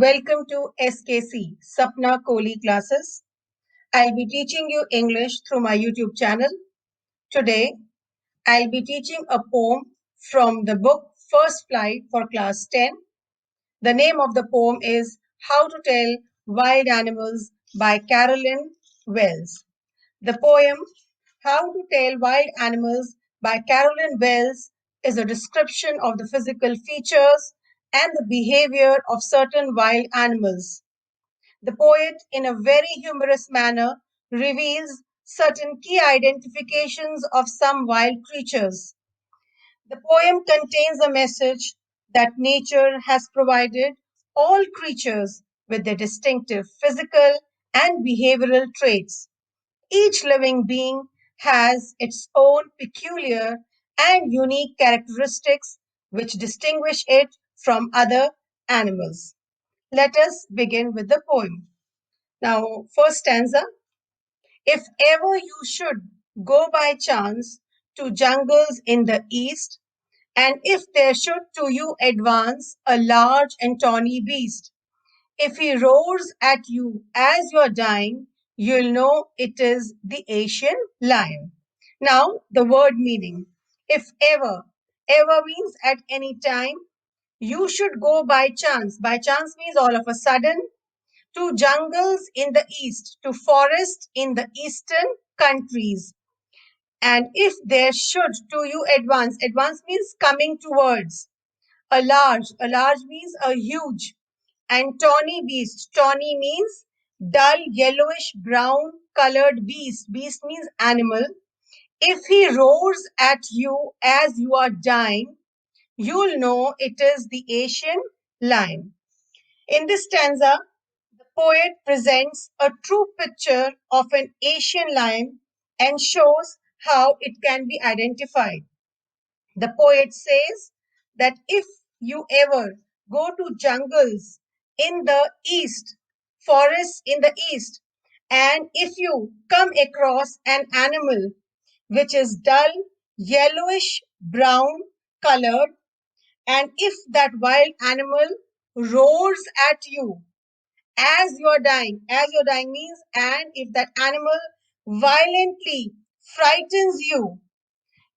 Welcome to SKC, Sapna Kohli classes. I'll be teaching you English through my YouTube channel. Today, I'll be teaching a poem from the book First Flight for class 10. The name of the poem is How to Tell Wild Animals by Carolyn Wells. The poem How to Tell Wild Animals by Carolyn Wells is a description of the physical features and the behavior of certain wild animals. The poet, in a very humorous manner, reveals certain key identifications of some wild creatures. The poem contains a message that nature has provided all creatures with their distinctive physical and behavioral traits. Each living being has its own peculiar and unique characteristics which distinguish it from other animals. Let us begin with the poem. Now, first stanza. If ever you should go by chance to jungles in the east, and if there should to you advance a large and tawny beast, if he roars at you as you're dying, you'll know it is the Asian lion. Now, the word meaning. If ever, ever means at any time. You should go by chance. By chance means all of a sudden, to jungles in the east, to forests in the eastern countries. And if there should to you advance, advance means coming towards. A large means a huge. And tawny beast, tawny means dull yellowish brown colored beast. Beast means animal. If he roars at you as you are dying, you'll know it is the Asian lion. In this stanza, the poet presents a true picture of an Asian lion and shows how it can be identified. The poet says that if you ever go to jungles in the east, forests in the east, and if you come across an animal which is dull, yellowish brown colored, and if that wild animal roars at you as you're dying means, and if that animal violently frightens you,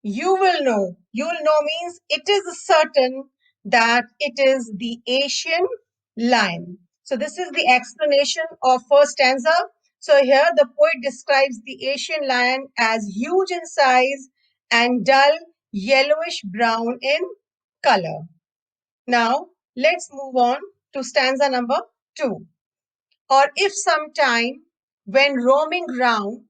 you will know. You will know means it is certain that it is the Asian lion. So this is the explanation of first stanza. So here the poet describes the Asian lion as huge in size and dull yellowish brown in color. Now let's move on to stanza number 2. Or if sometime when roaming round,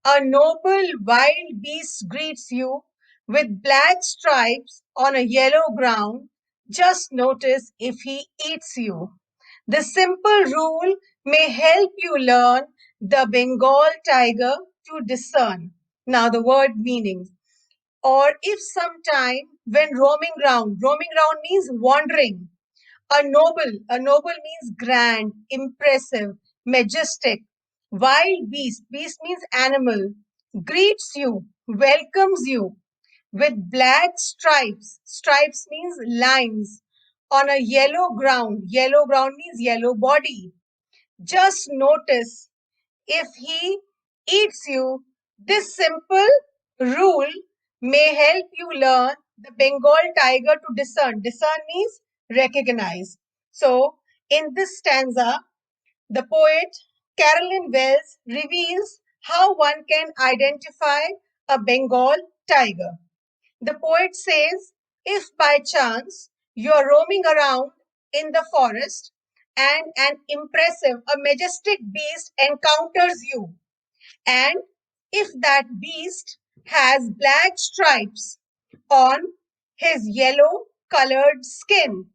a noble wild beast greets you with black stripes on a yellow ground, just notice if he eats you. The simple rule may help you learn the Bengal tiger to discern. Now the word meaning. Or if sometime when roaming round means wandering. A noble means grand, impressive, majestic. Wild beast, beast means animal, greets you, welcomes you with black stripes. Stripes means lines on a yellow ground. Yellow ground means yellow body. Just notice if he eats you. This simple rule may help you learn the Bengal tiger to discern. Discern means recognize. So, in this stanza, the poet Carolyn Wells reveals how one can identify a Bengal tiger. The poet says, if by chance you are roaming around in the forest and an impressive, a majestic beast encounters you, and if that beast has black stripes on his yellow colored skin,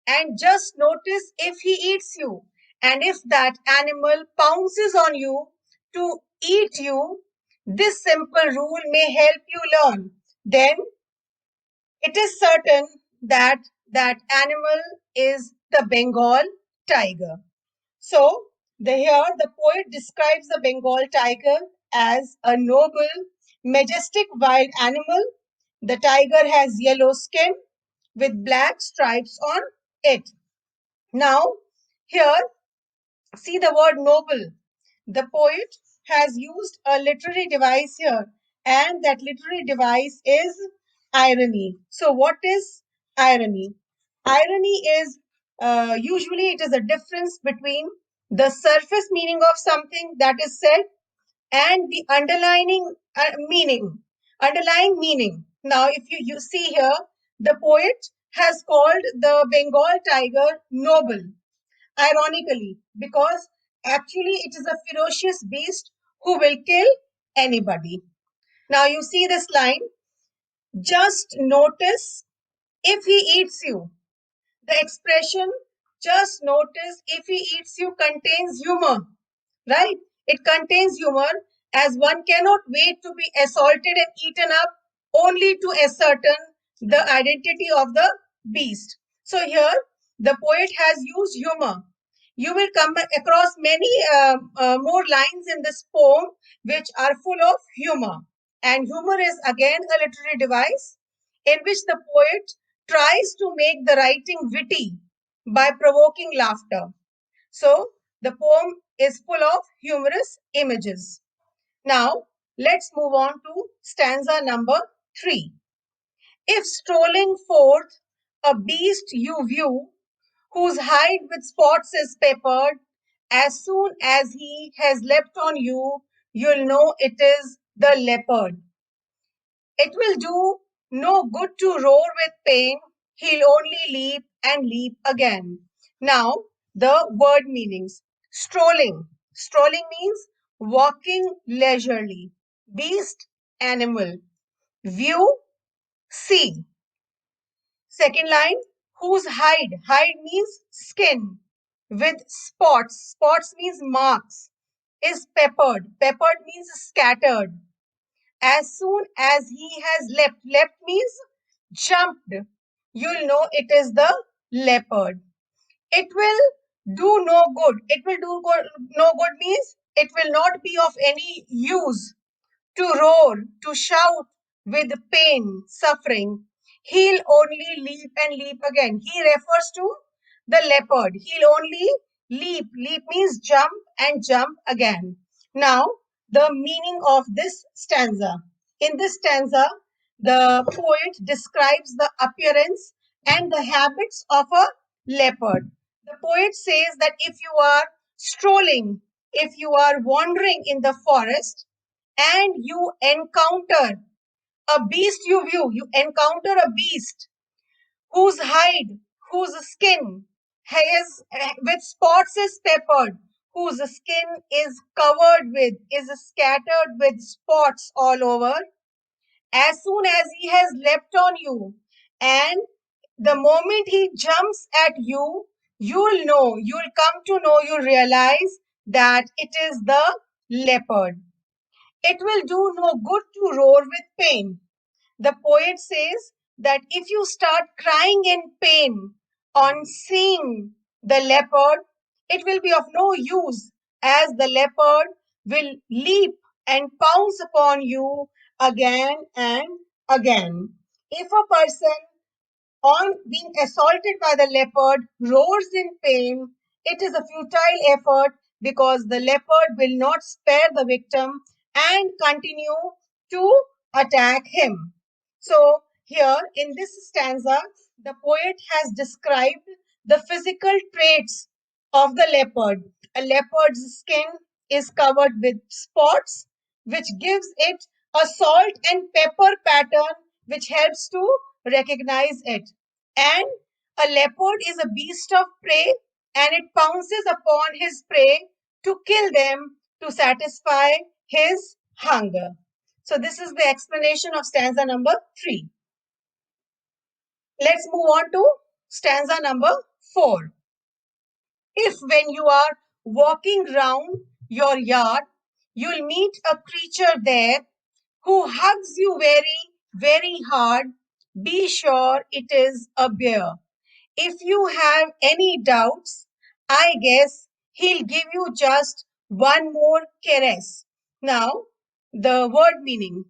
and just notice if he eats you, and if that animal pounces on you to eat you, this simple rule may help you learn. Then it is certain that that animal is the Bengal tiger. So, here the poet describes the Bengal tiger as a noble, majestic wild animal. The tiger has yellow skin with black stripes on it. Now, Here, see the word noble. The poet has used a literary device here, and that literary device is irony. So, what is irony? Irony is usually it is a difference between the surface meaning of something that is said and the underlying meaning. Now, if you see here, the poet has called the Bengal tiger noble, ironically, because actually it is a ferocious beast who will kill anybody. Now, you see this line, just notice if he eats you. The expression, just notice if he eats you, contains humor, right? It contains humor, as one cannot wait to be assaulted and eaten up only to ascertain the identity of the beast. So here, the poet has used humor. You will come across many more lines in this poem which are full of humor. And humor is again a literary device in which the poet tries to make the writing witty by provoking laughter. So the poem is full of humorous images. Now let's move on to stanza number 3. If strolling forth a beast you view, whose hide with spots is peppered, as soon as he has leapt on you, you'll know it is the leopard. It will do no good to roar with pain, he'll only leap and leap again. Now, the word meanings. Strolling. Strolling means walking leisurely. Beast, animal. View, see. Second line, whose hide? Hide means skin. With spots. Spots means marks. Is peppered. Peppered means scattered. As soon as he has leapt means jumped, you'll know it is the leopard. It will do no good. It will do no good means it will not be of any use to roar, to shout with pain, suffering. He'll only leap and leap again. He refers to the leopard. He'll only leap. Leap means jump and jump again. Now, the meaning of this stanza. In this stanza, the poet describes the appearance and the habits of a leopard. The poet says that if you are strolling, if you are wandering in the forest, and you encounter a beast you encounter a beast whose hide, whose skin has with spots is peppered, whose skin is covered with, is scattered with spots all over, as soon as he has leapt on you, and the moment he jumps at you, you'll know, you'll come to know, you'll realize that it is the leopard. It will do no good to roar with pain. The poet says that if you start crying in pain on seeing the leopard, it will be of no use, as the leopard will leap and pounce upon you again and again. If a person on being assaulted by the leopard roars in pain, it is a futile effort because the leopard will not spare the victim and continue to attack him. So, here in this stanza, the poet has described the physical traits of the leopard. A leopard's skin is covered with spots, which gives it a salt and pepper pattern, which helps to recognize it. And a leopard is a beast of prey, and it pounces upon his prey to kill them to satisfy his hunger. So this is the explanation of stanza number 3. Let's move on to stanza number 4. If when you are walking round your yard, you'll meet a creature there who hugs you very, very hard, be sure it is a bear. If you have any doubts, I guess he'll give you just one more caress. Now, the word meaning.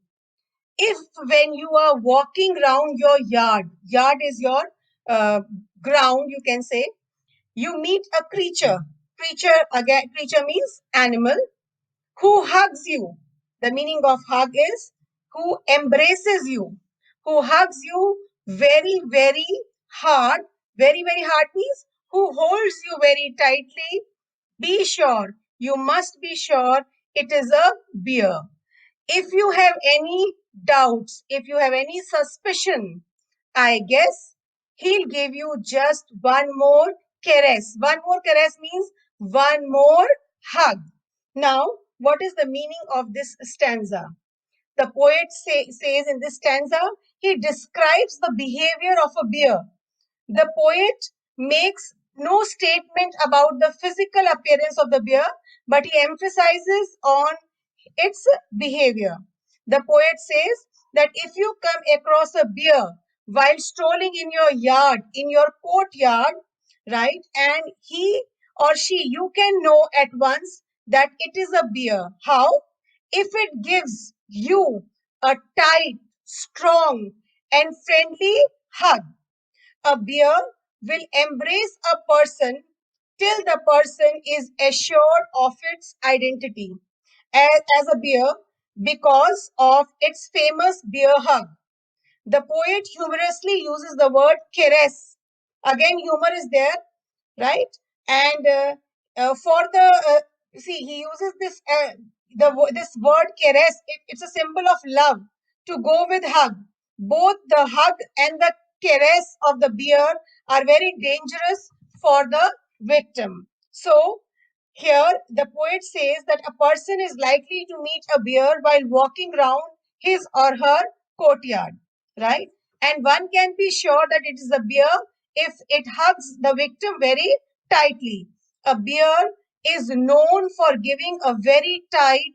If when you are walking around your yard, yard is your ground, you can say, You meet a creature. Creature means animal who hugs you. The meaning of hug is who embraces you, who hugs you very, very hard. Very, very hard means who holds you very tightly. Be sure, you must be sure it is a bear. If you have any doubts, if you have any suspicion, I guess he'll give you just one more caress. One more caress means one more hug. Now, what is the meaning of this stanza? The poet says in this stanza, he describes the behavior of a bear. The poet makes no statement about the physical appearance of the bear, but he emphasizes on its behavior. The poet says that if you come across a bear while strolling in your yard, in your courtyard, right, and he or she, you can know at once that it is a bear. How? If it gives you a tight, strong, and friendly hug. A bear will embrace a person till the person is assured of its identity as a bear because of its famous bear hug. The poet humorously uses the word caress. Again, humor is there, right? And for the see, he uses this word caress. It's a symbol of love to go with hug. Both the hug and the caress of the bear are very dangerous for the victim. So here, the poet says that a person is likely to meet a bear while walking round his or her courtyard, right? And one can be sure that it is a bear if it hugs the victim very tightly. A bear is known for giving a very tight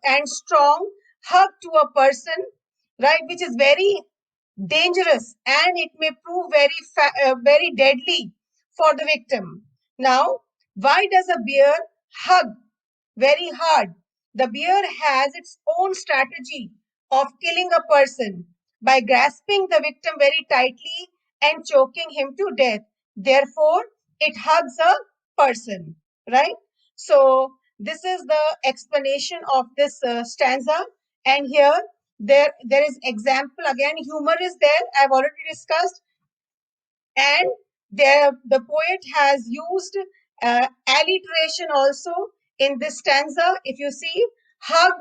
and strong hug to a person, right, which is very dangerous and it may prove very deadly for the victim. Now, why does a bear hug very hard? The bear has its own strategy of killing a person by grasping the victim very tightly and choking him to death. Therefore, it hugs a person, right? So, this is the explanation of this stanza. And here, there is example again. Humor is there. I've already discussed, and there the poet has used alliteration also in this stanza. If you see, hug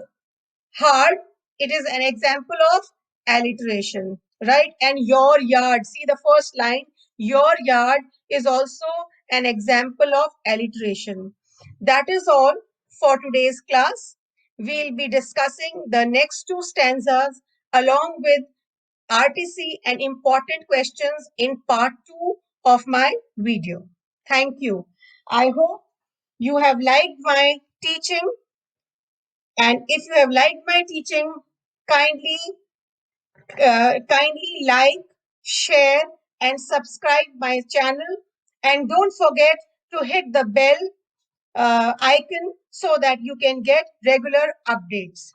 hard, it is an example of alliteration, right? And your yard, see the first line, your yard is also an example of alliteration. That is all for today's class. We'll be discussing the next two stanzas along with RTC and important questions in part 2 of my video. Thank you. I hope you have liked my teaching, and if you have liked my teaching, kindly like, share, and subscribe my channel, and don't forget to hit the bell icon so that you can get regular updates.